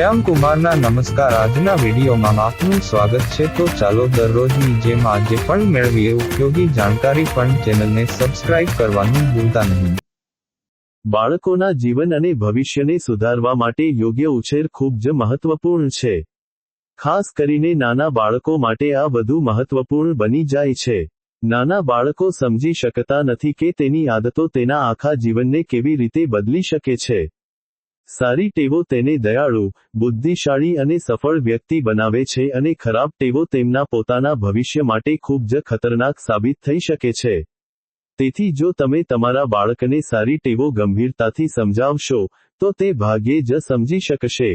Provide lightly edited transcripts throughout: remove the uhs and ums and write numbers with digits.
શ્યામ કુમારના નમસ્કાર। આજના વિડીયોમાં આપનું સ્વાગત છે। તો ચાલો દરરોજની જેમ આજે પણ મેળવીએ ઉપયોગી જાણકારી, પણ ચેનલને સબસ્ક્રાઇબ કરવાનું ભૂલતા નહીં। બાળકોના જીવન અને ભવિષ્યને સુધારવા માટે યોગ્ય ઉછેર ખૂબ જ મહત્વપૂર્ણ છે। ખાસ કરીને નાના બાળકો માટે આ વધુ મહત્વપૂર્ણ બની જાય છે। નાના બાળકો સમજી શકતા નથી કે તેની આદતો તેના આખા જીવનને કેવી રીતે બદલી શકે છે। સારી ટેવો તેને દયાળુ, બુદ્ધિશાળી અને સફળ વ્યક્તિ બનાવે છે, અને ખરાબ ટેવો તેમના પોતાના ભવિષ્ય માટે ખૂબ જ ખતરનાક સાબિત થઈ શકે છે। તેથી જો તમે તમારા બાળકને સારી ટેવો ગંભીરતાથી સમજાવશો, તો તે ભાગ્યે જ સમજી શકશે।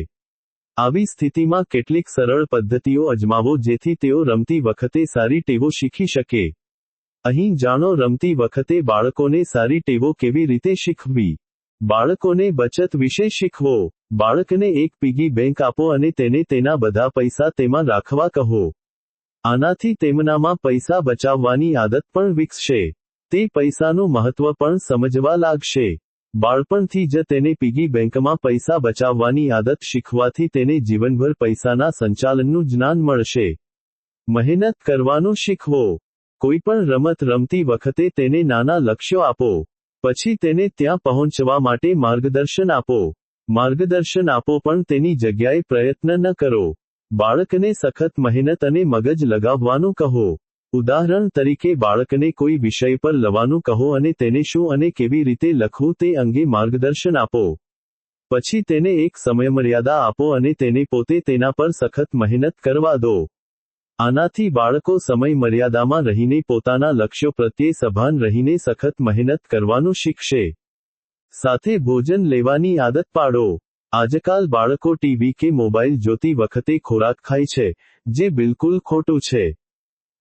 આવી સ્થિતિમાં કેટલીક સરળ પદ્ધતિઓ અજમાવો જેથી તેઓ રમતી વખતે સારી ટેવો શીખી શકે। અહીં જાણો રમતી વખતે બાળકોને સારી ટેવો કેવી રીતે શીખવવી। બાળકોને બચત વિશે શીખવો। બાળકને એક પિગી બેંક આપો અને તેને તેના બધા પૈસા તેમાં રાખવા કહો। આનાથી તેમનામાં પૈસા બચાવવાની આદત પણ વિકસશે। તે પૈસાનું મહત્વ પણ સમજવા લાગશે। બાળપણથી જ તેને પિગી બેંકમાં પૈસા બચાવવાની આદત શીખવાથી તેને જીવનભર પૈસાના સંચાલનનું જ્ઞાન મળશે। મહેનત કરવાનું શીખવો। કોઈપણ રમત રમતી વખતે તેને નાના લક્ષ્યો આપો। પછી તેને ત્યાં પહોંચવા માટે માર્ગદર્શન આપો। માર્ગદર્શન આપો પણ તેની જગ્યાએ પ્રયત્ન ન કરો। બાળકને સખત મહેનત અને મગજ લગાવવાનું કહો। ઉદાહરણ તરીકે બાળકને કોઈ વિષય પર લવાનું કહો અને તેને શું અને કેવી રીતે લખવું તે અંગે માર્ગદર્શન આપો। પછી તેને એક સમયમર્યાદા આપો અને તેને પોતે તેના પર સખત મહેનત કરવા દો। આનાથી બાળકો સમય મર્યાદામાં રહીને પોતાના લક્ષ્યો પ્રત્યે સભાન રહીને સખત મહેનત કરવાનું શીખશે। સાથે ભોજન લેવાની આદત પાડો। આજકાલ બાળકો ટીવી કે મોબાઈલ જોતી વખતે ખોરાક ખાય છે, જે બિલકુલ ખોટું છે।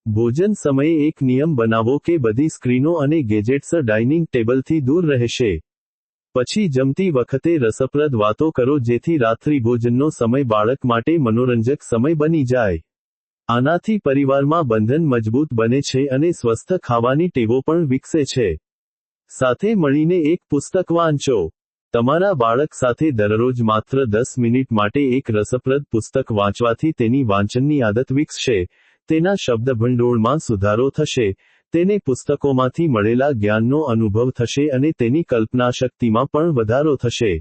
ભોજન સમયે એક નિયમ બનાવો કે બધી સ્ક્રીનો અને ગેજેટ્સ ડાઇનિંગ ટેબલથી દૂર રહેશે। પછી જમતી વખતે રસપ્રદ વાતો કરો જેથી રાત્રિભોજનનો સમય બાળક માટે મનોરંજક સમય બની જાય। આનાથી પરિવારમાં બંધન મજબૂત બને છે અને સ્વસ્થ ખાવાની ટેવો પણ વિકસે છે। સાથે મળીને એક પુસ્તક વાંચો। તમારા બાળક સાથે દરરોજ માત્ર 10 મિનિટ માટે એક રસપ્રદ પુસ્તક વાંચવાથી તેની વાંચનની આદત વિકસશે, તેના શબ્દભંડોળમાં સુધારો થશે, તેને પુસ્તકોમાંથી મળેલા જ્ઞાનનો અનુભવ થશે અને તેની કલ્પનાશક્તિમાં પણ વધારો થશે।